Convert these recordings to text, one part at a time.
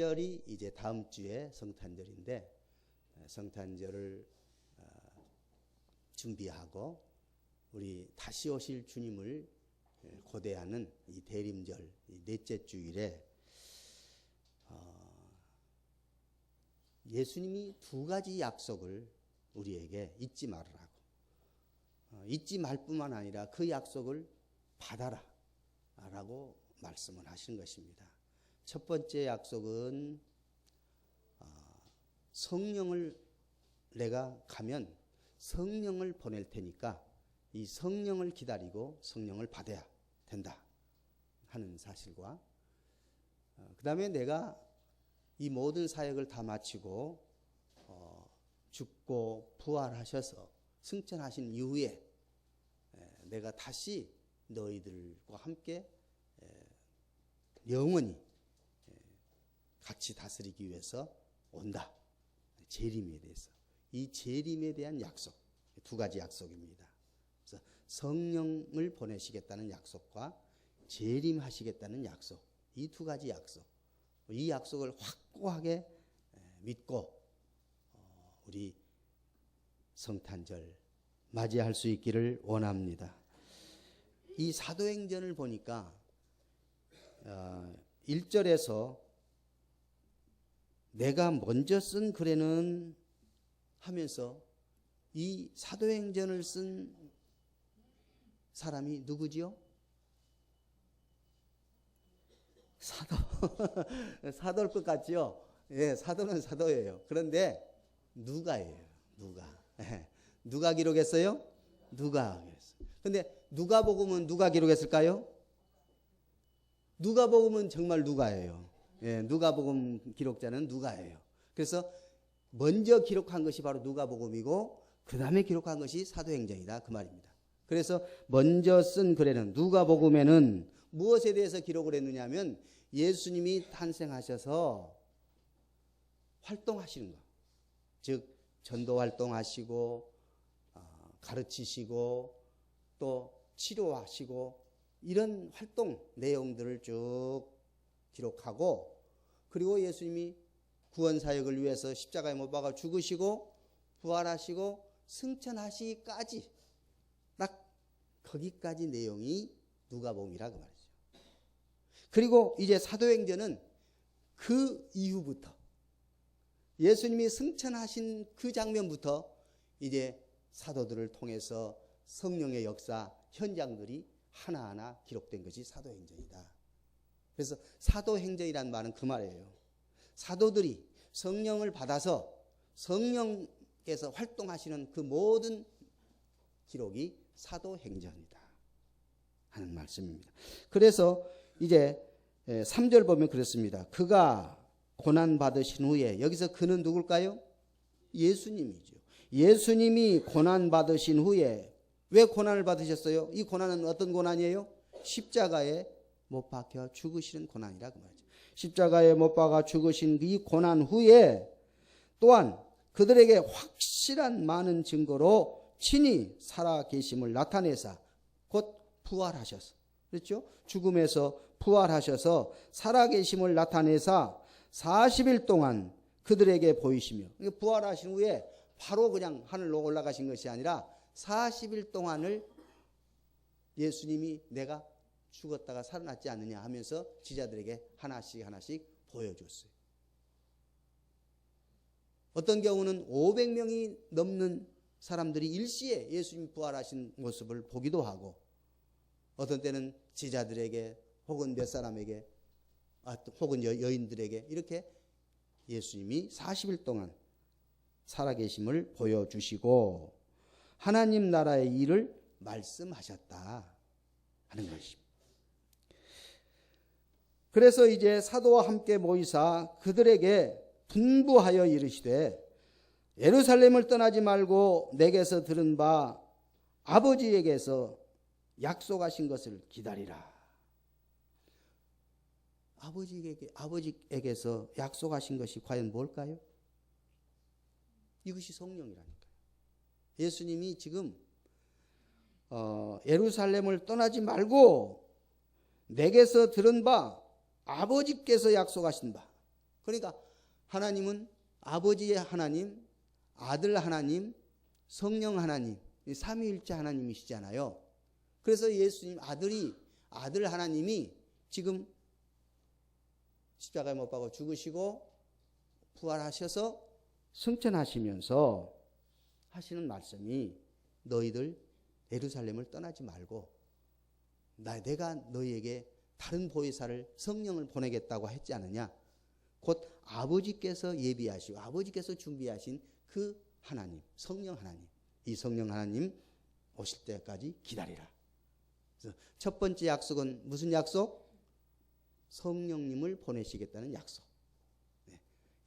성탄절이 이제 다음 주에 성탄절인데 성탄절을 준비하고 우리 다시 오실 주님을 고대하는 이 대림절 이 넷째 주일에 예수님이 두 가지 약속을 우리에게 잊지 말으라고, 잊지 말 뿐만 아니라 그 약속을 받아라 라고 말씀을 하시는 것입니다. 첫 번째 약속은 성령을 내가 가면 성령을 보낼 테니까 이 성령을 기다리고 성령을 받아야 된다 하는 사실과, 그 다음에 내가 이 모든 사역을 다 마치고 죽고 부활하셔서 승천하신 이후에 내가 다시 너희들과 함께 영원히 같이 다스리기 위해서 온다. 재림에 대해서, 이 재림에 대한 약속, 두 가지 약속입니다. 그래서 성령을 보내시겠다는 약속과 재림하시겠다는 약속, 이 두 가지 약속, 이 약속을 확고하게 믿고 우리 성탄절 맞이할 수 있기를 원합니다. 이 사도행전을 보니까 1절에서 내가 먼저 쓴 글에는 하면서 이 사도행전을 쓴 사람이 누구지요? 사도. 사도일 것 같지요? 예, 사도는 사도예요. 그런데 누가예요. 누가 기록했어요? 누가 기록했어요. 근데 누가복음은 누가 기록했을까요? 누가복음은 정말 누가예요. 예, 누가복음 기록자는 누가예요. 그래서 먼저 기록한 것이 바로 누가복음이고 그 다음에 기록한 것이 사도행전이다 그 말입니다. 그래서 먼저 쓴 글에는, 누가복음에는 무엇에 대해서 기록을 했느냐 하면 예수님이 탄생하셔서 활동하시는 것, 즉 전도 활동하시고 가르치시고 또 치료하시고 이런 활동 내용들을 쭉 기록하고, 그리고 예수님이 구원사역을 위해서 십자가에 못 박아 죽으시고 부활하시고 승천하시기까지 딱 거기까지 내용이 누가복음이라 그 말이죠. 그리고 이제 사도행전은 그 이후부터 예수님이 승천하신 그 장면부터 이제 사도들을 통해서 성령의 역사 현장들이 하나하나 기록된 것이 사도행전이다. 그래서 사도행전이란 말은 그 말이에요. 사도들이 성령을 받아서 성령께서 활동하시는 그 모든 기록이 사도행전이다 하는 말씀입니다. 그래서 이제 3절 보면 그렇습니다. 그가 고난받으신 후에, 여기서 그는 누굴까요? 예수님이죠. 예수님이 고난받으신 후에, 왜 고난을 받으셨어요? 이 고난은 어떤 고난이에요? 십자가에 못 박혀 죽으시는 고난이라 그 말이죠. 십자가에 못 박아 죽으신 이 고난 후에 또한 그들에게 확실한 많은 증거로 친히 살아 계심을 나타내사 곧 부활하셔서, 그렇죠? 죽음에서 부활하셔서 살아 계심을 나타내사 40일 동안 그들에게 보이시며, 부활하신 후에 바로 그냥 하늘로 올라가신 것이 아니라 40일 동안을 예수님이 내가 죽었다가 살아났지 않느냐 하면서 지자들에게 하나씩 보여줬어요. 어떤 경우는 500명이 넘는 사람들이 일시에 예수님 부활하신 모습을 보기도 하고, 어떤 때는 제자들에게 혹은 몇 사람에게 혹은 여인들에게 이렇게 예수님이 40일 동안 살아계심을 보여주시고 하나님 나라의 일을 말씀하셨다 하는 것입니다. 그래서 이제 사도와 함께 모이사 그들에게 분부하여 이르시되 예루살렘을 떠나지 말고 내게서 들은 바 아버지에게서 약속하신 것을 기다리라. 아버지에게서 약속하신 것이 과연 뭘까요? 이것이 성령이라니까요. 예수님이 지금 예루살렘을 떠나지 말고 내게서 들은 바 아버지께서 약속하신 바, 그러니까 하나님은 아버지의 하나님, 아들 하나님, 성령 하나님, 삼위일체 하나님이시잖아요. 그래서 예수님 아들 하나님이 지금 십자가에 못 박아 죽으시고 부활하셔서 승천하시면서 하시는 말씀이 너희들 예루살렘을 떠나지 말고 내가 너희에게 다른 보혜사를 성령을 보내겠다고 했지 않느냐. 곧 아버지께서 예비하시고 아버지께서 준비하신 그 하나님, 성령 하나님, 이 성령 하나님 오실 때까지 기다리라. 그래서 첫 번째 약속은 무슨 약속? 성령님을 보내시겠다는 약속.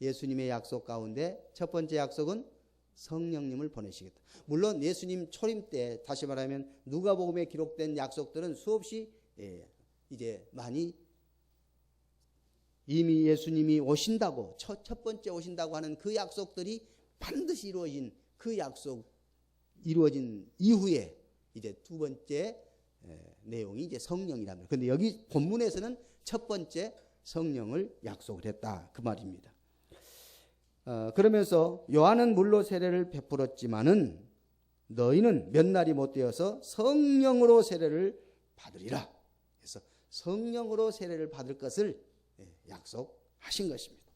예수님의 약속 가운데 첫 번째 약속은 성령님을 보내시겠다. 물론 예수님 초림 때 다시 말하면 누가복음에 기록된 약속들은 수없이 이제 많이 이미 예수님이 오신다고 첫 번째 오신다고 하는 그 약속들이 반드시 이루어진 그 약속 이루어진 이후에 이제 두 번째 내용이 이제 성령이랍니다. 그런데 여기 본문에서는 첫 번째 성령을 약속을 했다 그 말입니다. 그러면서 요한은 물로 세례를 베풀었지만은 너희는 몇 날이 못 되어서 성령으로 세례를 받으리라. 그래서 성령으로 세례를 받을 것을 약속하신 것입니다.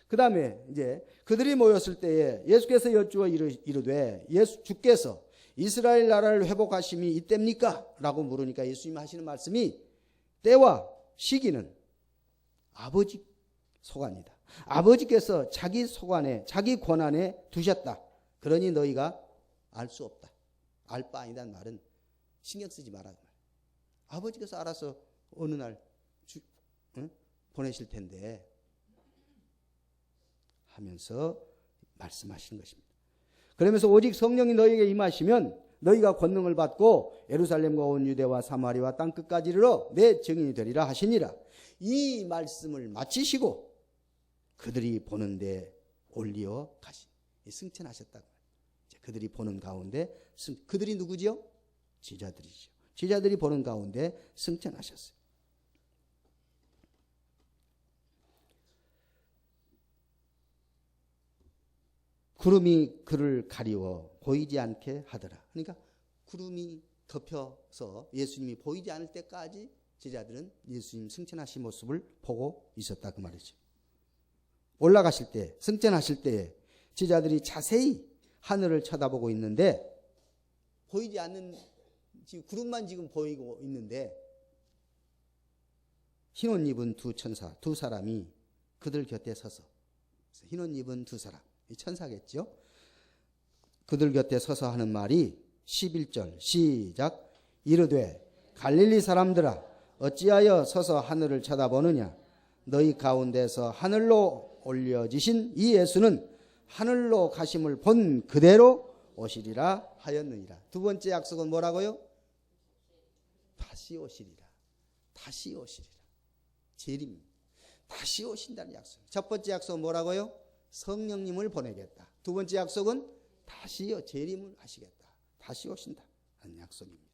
그 다음에 이제 그들이 모였을 때에 예수께서 여쭈어 이르되 주께서 이스라엘 나라를 회복하심이 이때입니까? 라고 물으니까 예수님이 하시는 말씀이 때와 시기는 아버지 소관이다. 아버지께서 자기 소관에 자기 권한에 두셨다. 그러니 너희가 알 수 없다. 알 바 아니다는 말은 신경 쓰지 마라. 아버지께서 알아서 어느 날 보내실 텐데 하면서 말씀하시는 것입니다. 그러면서 오직 성령이 너희에게 임하시면 너희가 권능을 받고 예루살렘과 온 유대와 사마리아 땅끝까지 이르러 내 증인이 되리라 하시니라. 이 말씀을 마치시고 그들이 보는데 올리어 가시. 승천하셨다고. 그들이 보는 가운데 그들이 누구지요? 제자들이죠. 제자들이 보는 가운데 승천하셨어요. 구름이 그를 가리워 보이지 않게 하더라. 그러니까 구름이 덮여서 예수님이 보이지 않을 때까지 제자들은 예수님 승천하신 모습을 보고 있었다 그 말이죠. 올라가실 때, 승천하실 때에 제자들이 자세히 하늘을 쳐다보고 있는데 보이지 않는 지금 구름만 지금 보이고 있는데 흰옷 입은 두 천사, 두 사람이 그들 곁에 서서 흰옷 입은 두 사람, 천사겠죠. 그들 곁에 서서 하는 말이 11절 시작. 이르되 갈릴리 사람들아 어찌하여 서서 하늘을 쳐다보느냐. 너희 가운데서 하늘로 올려지신 이 예수는 하늘로 가심을 본 그대로 오시리라 하였느니라. 두 번째 약속은 뭐라고요? 다시 오시리라. 다시 오시리라. 재림. 다시 오신다는 약속. 첫 번째 약속은 뭐라고요? 성령님을 보내겠다. 두 번째 약속은 다시요 재림을 하시겠다. 다시 오신다 하는 약속입니다.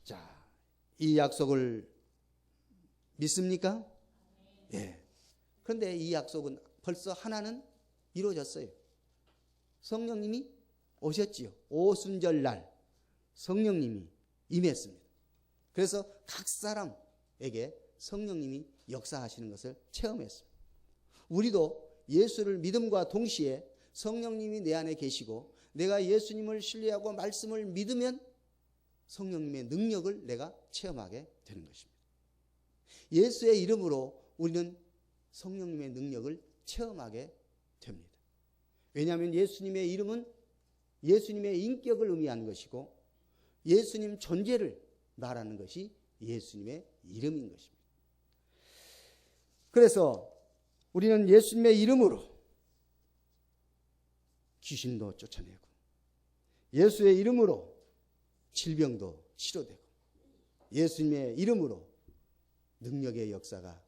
자, 이 약속을 믿습니까? 예. 그런데 이 약속은 벌써 하나는 이루어졌어요. 성령님이 오셨지요. 오순절날 성령님이 임했습니다. 그래서 각 사람에게 성령님이 역사하시는 것을 체험했습니다. 우리도 예수를 믿음과 동시에 성령님이 내 안에 계시고 내가 예수님을 신뢰하고 말씀을 믿으면 성령님의 능력을 내가 체험하게 되는 것입니다. 예수의 이름으로 우리는 성령님의 능력을 체험하게 됩니다. 왜냐하면 예수님의 이름은 예수님의 인격을 의미하는 것이고 예수님 존재를 말하는 것이 예수님의 이름인 것입니다. 그래서 우리는 예수님의 이름으로 귀신도 쫓아내고 예수의 이름으로 질병도 치료되고 예수님의 이름으로 능력의 역사가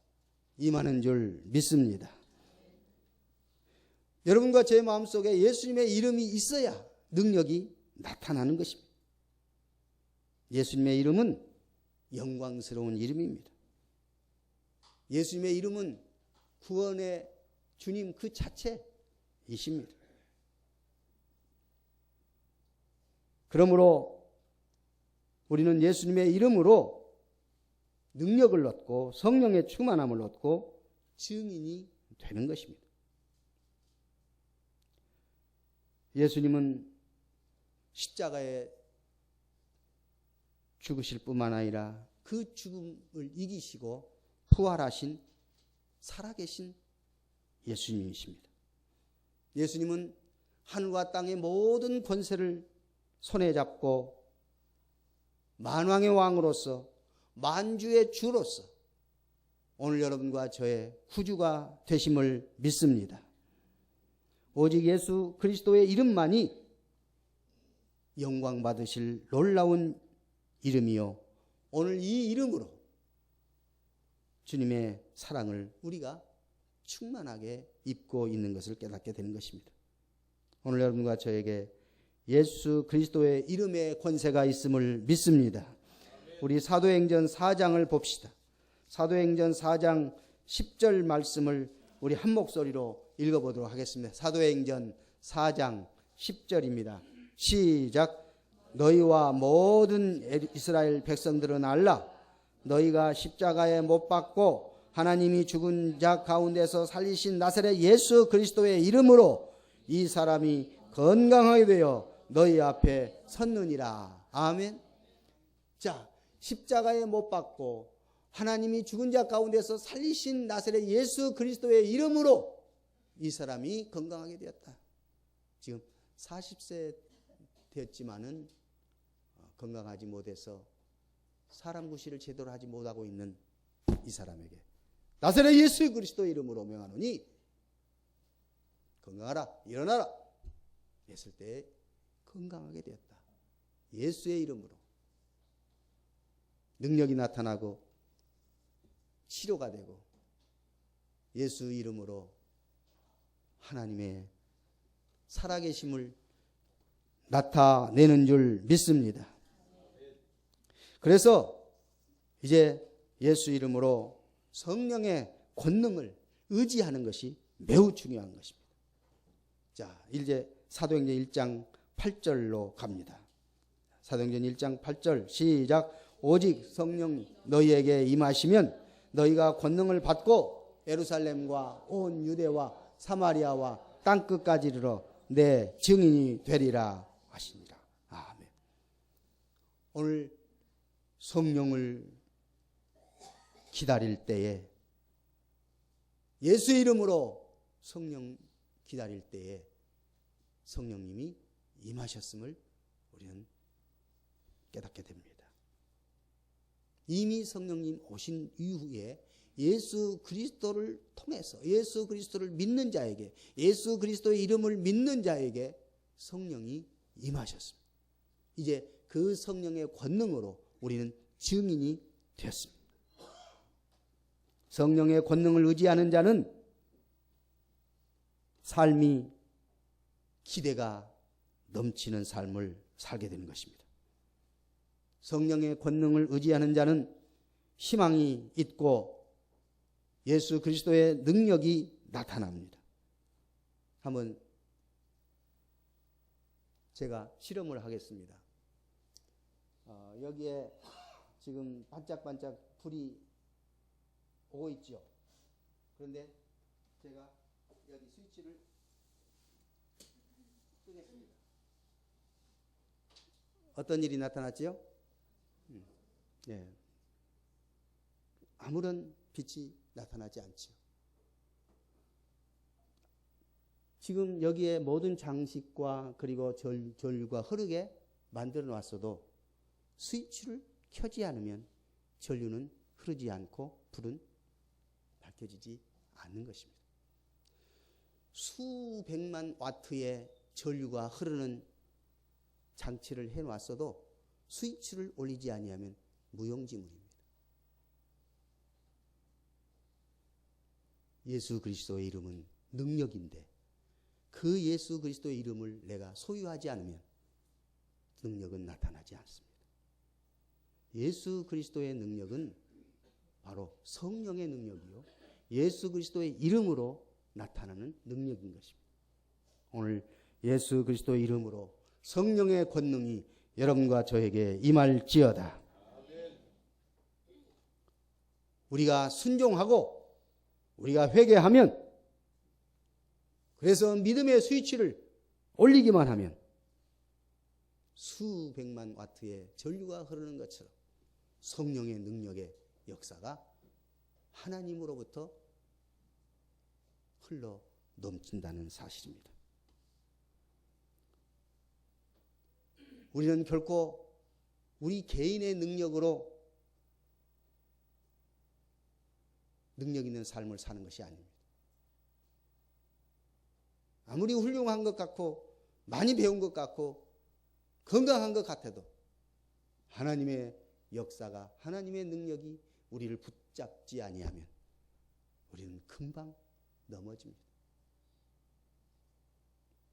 임하는 줄 믿습니다. 여러분과 제 마음속에 예수님의 이름이 있어야 능력이 나타나는 것입니다. 예수님의 이름은 영광스러운 이름입니다. 예수님의 이름은 구원의 주님 그 자체이십니다. 그러므로 우리는 예수님의 이름으로 능력을 얻고 성령의 충만함을 얻고 증인이 되는 것입니다. 예수님은 십자가에 죽으실 뿐만 아니라 그 죽음을 이기시고 부활하신 살아계신 예수님이십니다. 예수님은 하늘과 땅의 모든 권세를 손에 잡고 만왕의 왕으로서 만주의 주로서 오늘 여러분과 저의 구주가 되심을 믿습니다. 오직 예수 그리스도의 이름만이 영광 받으실 놀라운 이름이요, 오늘 이 이름으로 주님의 사랑을 우리가 충만하게 입고 있는 것을 깨닫게 되는 것입니다. 오늘 여러분과 저에게 예수 그리스도의 이름의 권세가 있음을 믿습니다. 우리 사도행전 4장을 봅시다. 사도행전 4장 10절 말씀을 우리 한 목소리로 읽어보도록 하겠습니다. 사도행전 4장 10절입니다. 시작. 너희와 모든 이스라엘 백성들은 알라. 너희가 십자가에 못 박고 하나님이 죽은 자 가운데서 살리신 나사렛 예수 그리스도의 이름으로 이 사람이 건강하게 되어 너희 앞에 섰느니라. 아멘. 자, 십자가에 못 박고 하나님이 죽은 자 가운데서 살리신 나사렛 예수 그리스도의 이름으로 이 사람이 건강하게 되었다. 지금 40세 되었지만은 건강하지 못해서 사람 구실을 제대로 하지 못하고 있는 이 사람에게 나사렛 예수 그리스도의 이름으로 명하노니 건강하라, 일어나라 했을 때 건강하게 되었다. 예수의 이름으로 능력이 나타나고 치료가 되고 예수 이름으로 하나님의 살아계심을 나타내는 줄 믿습니다. 그래서 이제 예수 이름으로 성령의 권능을 의지하는 것이 매우 중요한 것입니다. 자, 이제 사도행전 1장 8절로 갑니다. 사도행전 1장 8절 시작. 오직 성령 너희에게 임하시면 너희가 권능을 받고 예루살렘과 온 유대와 사마리아와 땅끝까지 이르러 내 증인이 되리라 하시니라. 아멘. 오늘 성령을 기다릴 때에 예수 이름으로 성령 기다릴 때에 성령님이 임하셨음을 우리는 깨닫게 됩니다. 이미 성령님 오신 이후에 예수 그리스도를 통해서 예수 그리스도를 믿는 자에게 예수 그리스도의 이름을 믿는 자에게 성령이 임하셨습니다. 이제 그 성령의 권능으로 우리는 증인이 되었습니다. 성령의 권능을 의지하는 자는 삶이 기대가 넘치는 삶을 살게 되는 것입니다. 성령의 권능을 의지하는 자는 희망이 있고 예수 그리스도의 능력이 나타납니다. 한번 제가 실험을 하겠습니다. 여기에 지금 반짝반짝 불이 오고 있죠. 그런데 제가 여기 스위치를 끄겠습니다. 어떤 일이 나타났지요? 예. 아무런 빛이 나타나지 않죠. 지금 여기에 모든 장식과 그리고 전류가 흐르게 만들어 놨어도 스위치를 켜지 않으면 전류는 흐르지 않고 불은 밝혀지지 않는 것입니다. 수백만 와트의 전류가 흐르는 장치를 해놨어도 스위치를 올리지 아니하면 무용지물입니다. 예수 그리스도의 이름은 능력인데 그 예수 그리스도의 이름을 내가 소유하지 않으면 능력은 나타나지 않습니다. 예수 그리스도의 능력은 바로 성령의 능력이요 예수 그리스도의 이름으로 나타나는 능력인 것입니다. 오늘 예수 그리스도의 이름으로 성령의 권능이 여러분과 저에게 임할지어다. 우리가 순종하고 우리가 회개하면, 그래서 믿음의 스위치를 올리기만 하면 수백만 와트의 전류가 흐르는 것처럼 성령의 능력의 역사가 하나님으로부터 흘러 넘친다는 사실입니다. 우리는 결코 우리 개인의 능력으로 능력 있는 삶을 사는 것이 아닙니다. 아무리 훌륭한 것 같고 많이 배운 것 같고 건강한 것 같아도 하나님의 역사가, 하나님의 능력이 우리를 붙잡지 아니하면 우리는 금방 넘어집니다.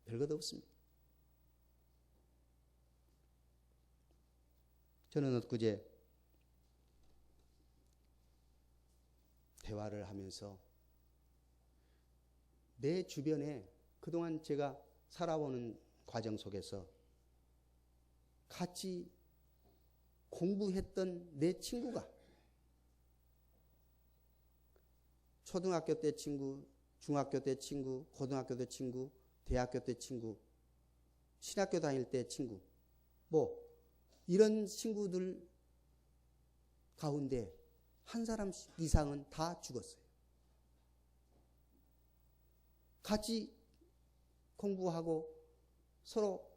별것 없습니다. 저는 엊그제 대화를 하면서 내 주변에 그동안 제가 살아오는 과정 속에서 같이 공부했던 내 친구가, 초등학교 때 친구, 중학교 때 친구, 고등학교 때 친구, 대학교 때 친구, 신학교 다닐 때 친구, 이런 친구들 가운데 한 사람 이상은 다 죽었어요. 같이 공부하고 서로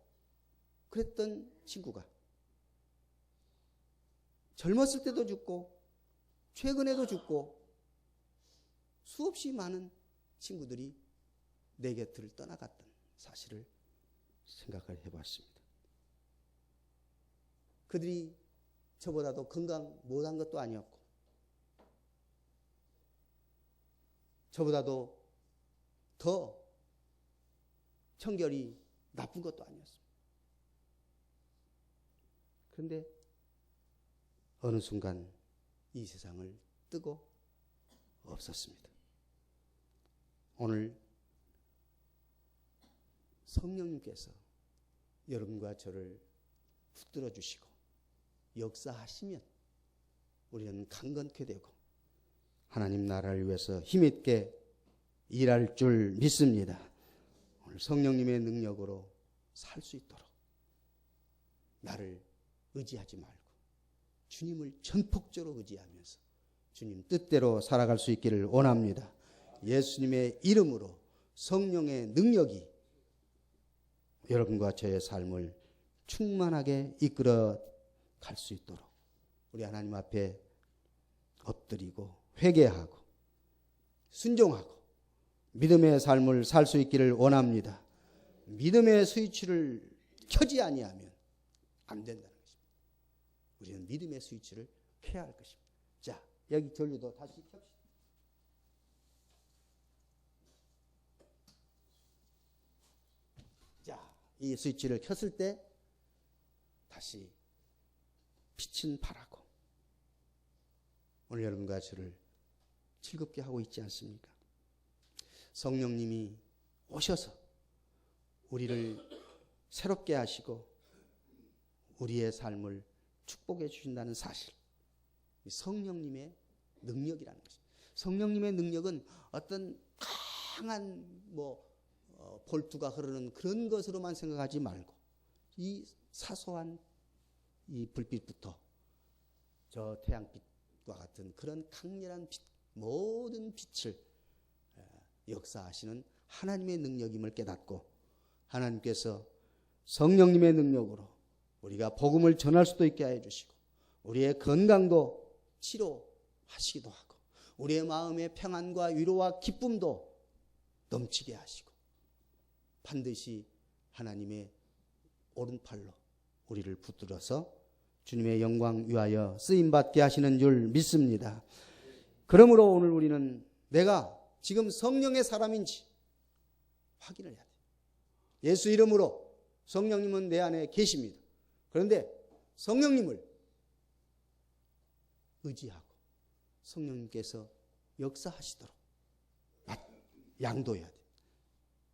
그랬던 친구가 젊었을 때도 죽고 최근에도 죽고 수없이 많은 친구들이 내 곁을 떠나갔던 사실을 생각을 해봤습니다. 그들이 저보다도 건강 못한 것도 아니었고 저보다도 더 청결이 나쁜 것도 아니었습니다. 그런데 어느 순간 이 세상을 뜨고 없었습니다. 오늘 성령님께서 여러분과 저를 붙들어 주시고 역사하시면 우리는 강건케 되고 하나님 나라를 위해서 힘있게 일할 줄 믿습니다. 오늘 성령님의 능력으로 살 수 있도록 나를 의지하지 말고 주님을 전폭적으로 의지하면서 주님 뜻대로 살아갈 수 있기를 원합니다. 예수님의 이름으로 성령의 능력이 여러분과 저의 삶을 충만하게 이끌어 갈 수 있도록 우리 하나님 앞에 엎드리고 회개하고 순종하고 믿음의 삶을 살 수 있기를 원합니다. 믿음의 스위치를 켜지 아니하면 안 된다는 것입니다. 우리는 믿음의 스위치를 켜야 할 것입니다. 자, 여기 전류도 다시 켭시다. 자, 이 스위치를 켰을 때 다시 빛은 발하고 오늘 여러분과 저를 즐겁게 하고 있지 않습니까? 성령님이 오셔서 우리를 새롭게 하시고 우리의 삶을 축복해 주신다는 사실, 성령님의 능력이라는 것입니다. 성령님의 능력은 어떤 강한 볼트가 흐르는 그런 것으로만 생각하지 말고 이 사소한 이 불빛부터 저 태양빛과 같은 그런 강렬한 빛, 모든 빛을 역사하시는 하나님의 능력임을 깨닫고 하나님께서 성령님의 능력으로 우리가 복음을 전할 수도 있게 해 주시고 우리의 건강도 치료하시기도 하고 우리의 마음의 평안과 위로와 기쁨도 넘치게 하시고 반드시 하나님의 오른팔로 우리를 붙들어서 주님의 영광 위하여 쓰임받게 하시는 줄 믿습니다. 그러므로 오늘 우리는 내가 지금 성령의 사람인지 확인을 해야 돼요. 예수 이름으로 성령님은 내 안에 계십니다. 그런데 성령님을 의지하고 성령님께서 역사하시도록 양도해야 돼.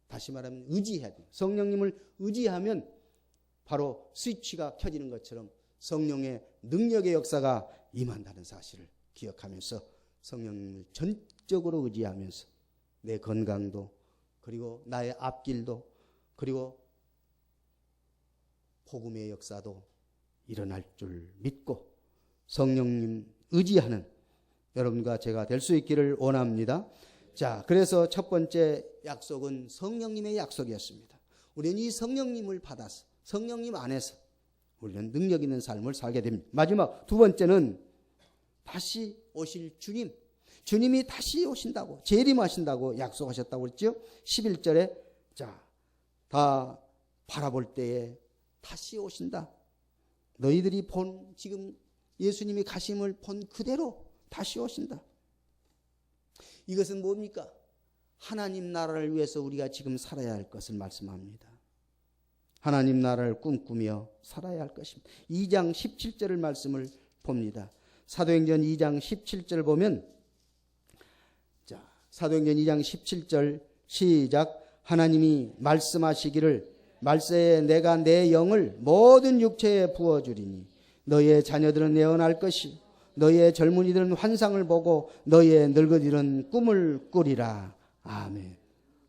다시 말하면 의지해야 돼. 성령님을 의지하면 바로 스위치가 켜지는 것처럼 성령의 능력의 역사가 임한다는 사실을 기억하면서 성령님을 전적으로 의지하면서 내 건강도 그리고 나의 앞길도 그리고 복음의 역사도 일어날 줄 믿고 성령님 의지하는 여러분과 제가 될 수 있기를 원합니다. 자, 그래서 첫 번째 약속은 성령님의 약속이었습니다. 우리는 이 성령님을 받아서 성령님 안에서 우리는 능력 있는 삶을 살게 됩니다. 마지막 두 번째는 다시 오실 주님. 주님이 다시 오신다고 재림하신다고 약속하셨다고 그랬죠. 11절에 자, 다 바라볼 때에 다시 오신다. 너희들이 본 지금 예수님이 가심을 본 그대로 다시 오신다. 이것은 뭡니까? 하나님 나라를 위해서 우리가 지금 살아야 할 것을 말씀합니다. 하나님 나라를 꿈꾸며 살아야 할 것입니다. 2장 17절을 말씀을 봅니다. 사도행전 2장 17절을 보면 자, 사도행전 2장 17절 시작. 하나님이 말씀하시기를 말세에 내가 내 영을 모든 육체에 부어주리니 너희의 자녀들은 예언할 것이 너희의 젊은이들은 환상을 보고 너희의 늙은이들은 꿈을 꾸리라. 아멘.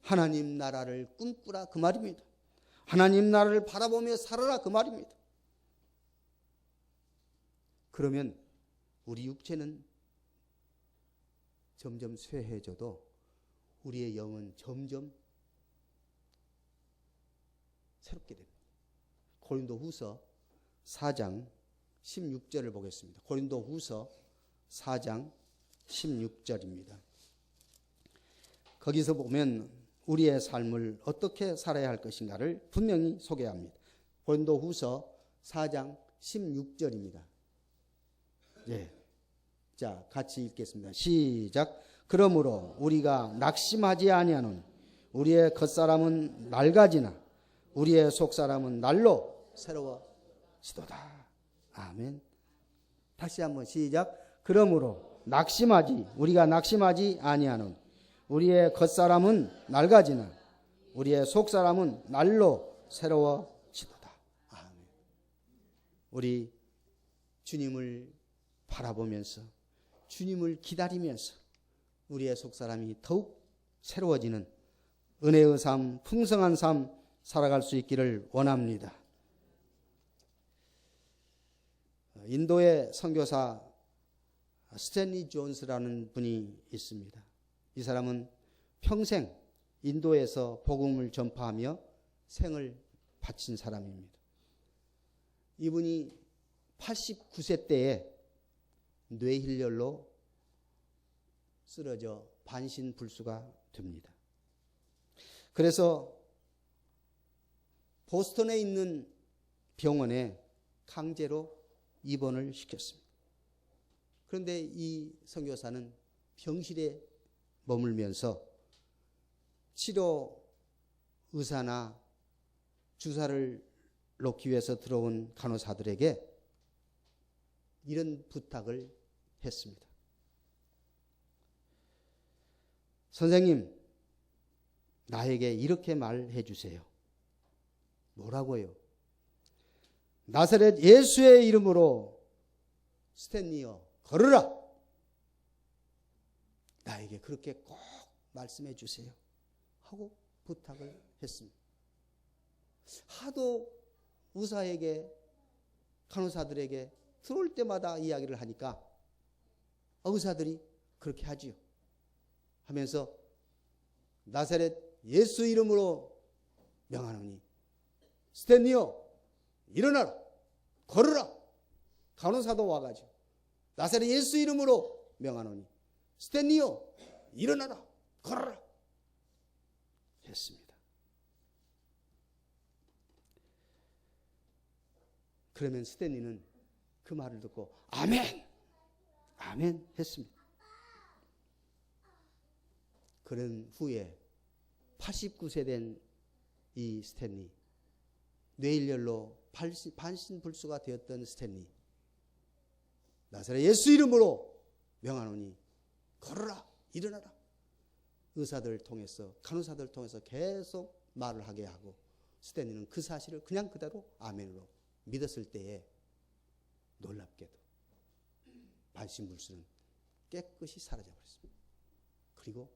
하나님 나라를 꿈꾸라 그 말입니다. 하나님 나라를 바라보며 살아라 그 말입니다. 그러면 우리 육체는 점점 쇠해져도 우리의 영은 점점 새롭게 됩니다. 고린도후서 4장 16절을 보겠습니다. 고린도후서 4장 16절입니다. 거기서 보면 우리의 삶을 어떻게 살아야 할 것인가를 분명히 소개합니다. 고린도후서 4장 16절입니다. 예. 자, 같이 읽겠습니다. 시작. 그러므로 우리가 낙심하지 아니하노니 우리의 겉사람은 낡아지나 우리의 속사람은 날로 새로워지도다. 아멘. 다시 한번 시작. 그러므로 우리가 낙심하지 아니하노니 우리의 겉사람은 낡아지나 우리의 속사람은 날로 새로워지도다. 아멘. 우리 주님을 바라보면서 주님을 기다리면서 우리의 속사람이 더욱 새로워지는 은혜의 삶, 풍성한 삶 살아갈 수 있기를 원합니다. 인도의 선교사 스탠리 존스라는 분이 있습니다. 이 사람은 평생 인도에서 복음을 전파하며 생을 바친 사람입니다. 이분이 89세 때에 뇌혈련로 쓰러져 반신불수가 됩니다. 그래서 보스턴에 있는 병원에 강제로 입원을 시켰습니다. 그런데 이 선교사는 병실에 머물면서 치료 의사나 주사를 놓기 위해서 들어온 간호사들에게 이런 부탁을 했습니다. 선생님, 나에게 이렇게 말해 주세요. 뭐라고요? 나사렛 예수의 이름으로 스탠리여 걸으라. 나에게 그렇게 꼭 말씀해 주세요. 하고 부탁을 했습니다. 하도 의사에게 간호사들에게 들어올 때마다 이야기를 하니까 의사들이 그렇게 하지요. 하면서 나사렛 예수 이름으로 명하노니 스탠리여 일어나라 걸으라. 간호사도 와가지고 나사렛 예수 이름으로 명하노니 스탠리여 일어나라 걸어라 했습니다. 그러면 스탠리는 그 말을 듣고 아멘 아멘 했습니다. 그런 후에 89세 된 이 스탠리, 뇌일열로 반신불수가 되었던 스탠리, 나사렛 예수 이름으로 명하노니 걸어라 일어나라. 의사들을 통해서, 간호사들을 통해서 계속 말을 하게 하고, 스탠리는 그 사실을 그냥 그대로 아멘으로 믿었을 때에 놀랍게도 반신불수는 깨끗이 사라져버렸습니다. 그리고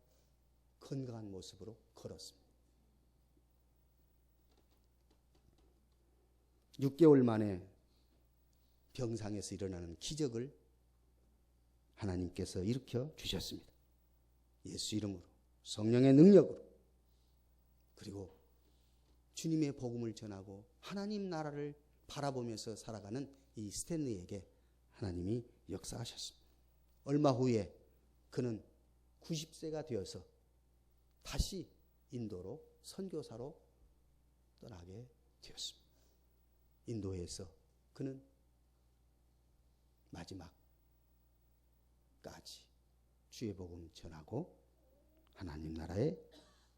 건강한 모습으로 걸었습니다. 6개월 만에 병상에서 일어나는 기적을 하나님께서 일으켜 주셨습니다. 예수 이름으로, 성령의 능력으로, 그리고 주님의 복음을 전하고 하나님 나라를 바라보면서 살아가는 이 스탠리에게 하나님이 역사하셨습니다. 얼마 후에 그는 90세가 되어서 다시 인도로 선교사로 떠나게 되었습니다. 인도에서 그는 마지막까지 주의 복음 전하고 하나님 나라에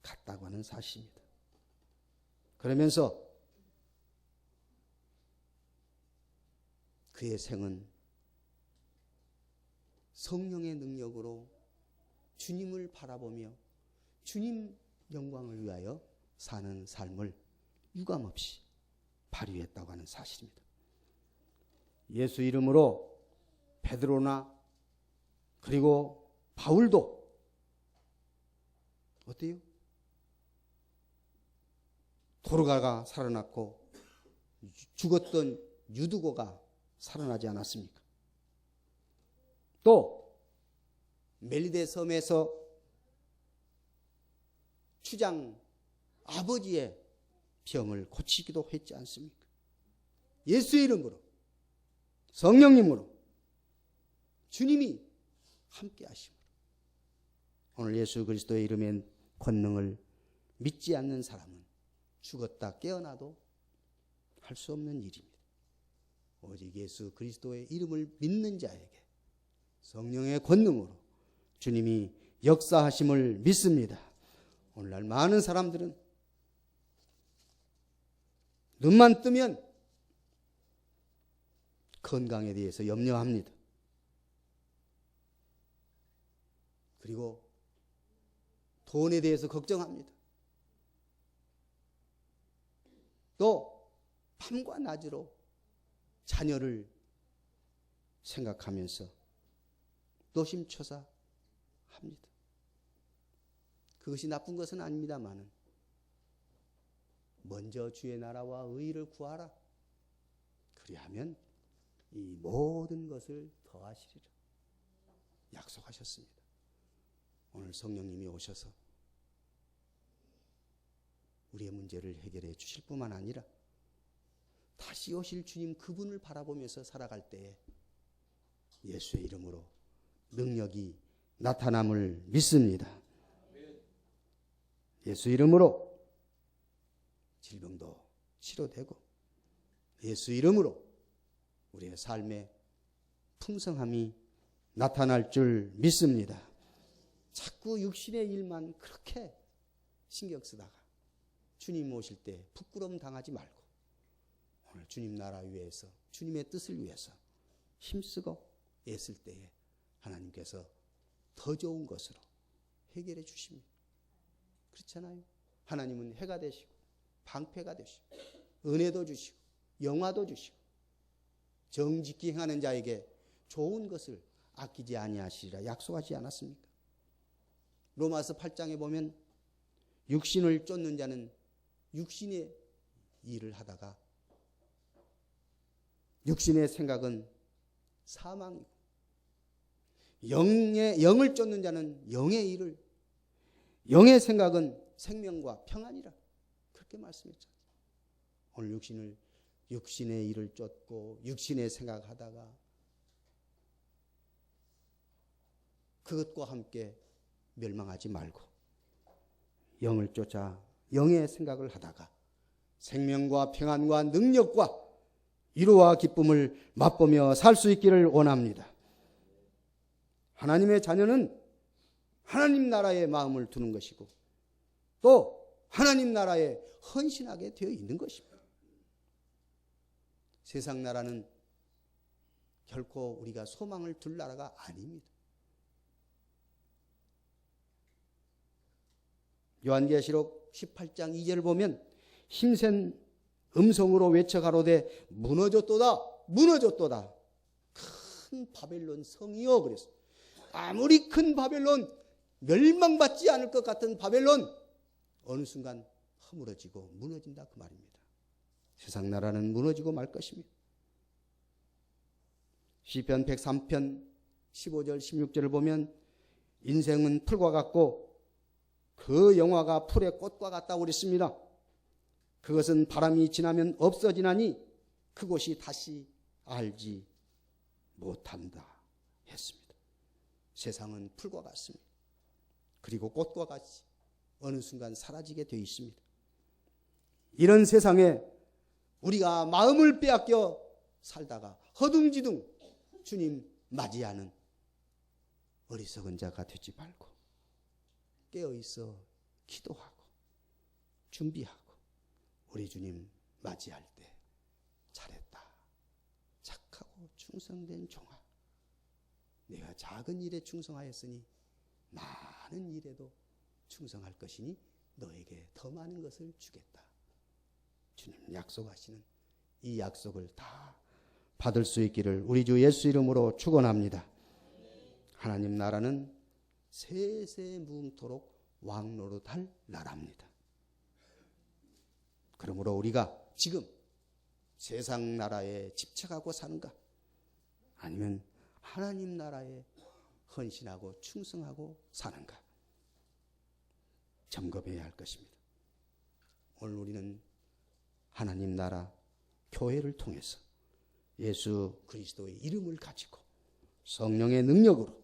갔다고 하는 사실입니다. 그러면서 그의 생은 성령의 능력으로 주님을 바라보며 주님 영광을 위하여 사는 삶을 유감없이 발휘했다고 하는 사실입니다. 예수 이름으로 베드로나 그리고 바울도 어때요? 도르가가 살아났고 죽었던 유두고가 살아나지 않았습니까? 또 멜리데 섬에서 추장 아버지의 병을 고치기도 했지 않습니까? 예수의 이름으로, 성령님으로, 주님이 함께 하심으로 오늘 예수 그리스도의 이름의 권능을 믿지 않는 사람은 죽었다 깨어나도 할 수 없는 일입니다. 오직 예수 그리스도의 이름을 믿는 자에게 성령의 권능으로 주님이 역사하심을 믿습니다. 오늘날 많은 사람들은 눈만 뜨면 건강에 대해서 염려합니다. 그리고 돈에 대해서 걱정합니다. 또 밤과 낮으로 자녀를 생각하면서 노심초사합니다. 그것이 나쁜 것은 아닙니다만은 먼저 주의 나라와 의의를 구하라. 그리하면 이 모든 것을 더하시리라 약속하셨습니다. 오늘 성령님이 오셔서 우리의 문제를 해결해 주실 뿐만 아니라 다시 오실 주님 그분을 바라보면서 살아갈 때에 예수의 이름으로 능력이 나타남을 믿습니다. 예수 이름으로 질병도 치료되고 예수 이름으로 우리의 삶에 풍성함이 나타날 줄 믿습니다. 자꾸 육신의 일만 그렇게 신경 쓰다가 주님 오실 때 부끄러움 당하지 말고 오늘 주님 나라 위해서 주님의 뜻을 위해서 힘쓰고 애쓸 때에 하나님께서 더 좋은 것으로 해결해 주십니다. 그렇잖아요. 하나님은 해가 되시고 방패가 되시고 은혜도 주시고 영화도 주시고 정직히 행하는 자에게 좋은 것을 아끼지 아니하시리라 약속하지 않았습니까? 로마서 8장에 보면 육신을 쫓는 자는 육신의 일을 하다가 육신의 생각은 사망이고 영을 쫓는 자는 영의 일을 영의 생각은 생명과 평안이라 그렇게 말씀했잖아요. 오늘 육신의 일을 쫓고 육신의 생각하다가 그것과 함께 멸망하지 말고 영을 쫓아 영의 생각을 하다가 생명과 평안과 능력과 위로와 기쁨을 맛보며 살 수 있기를 원합니다. 하나님의 자녀는 하나님 나라에 마음을 두는 것이고 또 하나님 나라에 헌신하게 되어 있는 것입니다. 세상 나라는 결코 우리가 소망을 둘 나라가 아닙니다. 요한계시록 18장 2절을 보면 힘센 음성으로 외쳐가로되 무너졌도다 무너졌도다 큰 바벨론 성이여 그랬어. 아무리 큰 바벨론, 멸망받지 않을 것 같은 바벨론 어느 순간 허물어지고 무너진다 그 말입니다. 세상 나라는 무너지고 말 것입니다. 시편 103편 15절 16절을 보면 인생은 풀과 같고 그 영화가 풀의 꽃과 같다고 그랬습니다. 그것은 바람이 지나면 없어지나니 그곳이 다시 알지 못한다 했습니다. 세상은 풀과 같습니다. 그리고 꽃과 같이 어느 순간 사라지게 되어 있습니다. 이런 세상에 우리가 마음을 빼앗겨 살다가 허둥지둥 주님 맞이하는 어리석은 자가 되지 말고 깨어있어 기도하고 준비하고 우리 주님 맞이할 때 잘했다. 착하고 충성된 종아. 내가 작은 일에 충성하였으니 많은 일에도 충성할 것이니 너에게 더 많은 것을 주겠다. 주님 약속하시는 이 약속을 다 받을 수 있기를 우리 주 예수 이름으로 축원합니다. 하나님 나라는 세세무궁토록 왕노릇할 나라입니다. 그러므로 우리가 지금 세상 나라에 집착하고 사는가? 아니면 하나님 나라에 헌신하고 충성하고 사는가? 점검해야 할 것입니다. 오늘 우리는 하나님 나라 교회를 통해서 예수 그리스도의 이름을 가지고 성령의 능력으로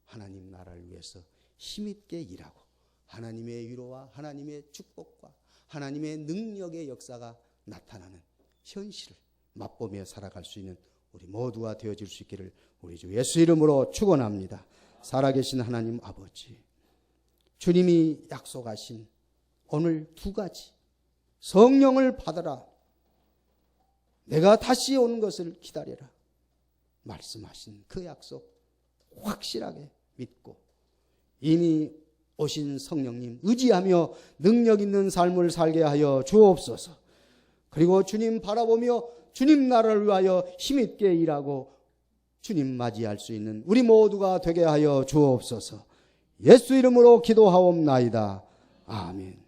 하나님 나라를 위해서 힘있게 일하고 하나님의 위로와 하나님의 축복과 하나님의 능력의 역사가 나타나는 현실을 맛보며 살아갈 수 있는 우리 모두가 되어질 수 있기를 우리 주 예수 이름으로 축원합니다. 살아계신 하나님 아버지, 주님이 약속하신 오늘 두 가지 성령을 받아라, 내가 다시 오는 것을 기다려라 말씀하신 그 약속 확실하게 믿고 이미 오신 성령님 의지하며 능력 있는 삶을 살게 하여 주옵소서. 그리고 주님 바라보며 주님 나라를 위하여 힘있게 일하고 주님 맞이할 수 있는 우리 모두가 되게 하여 주옵소서. 예수 이름으로 기도하옵나이다. 아멘.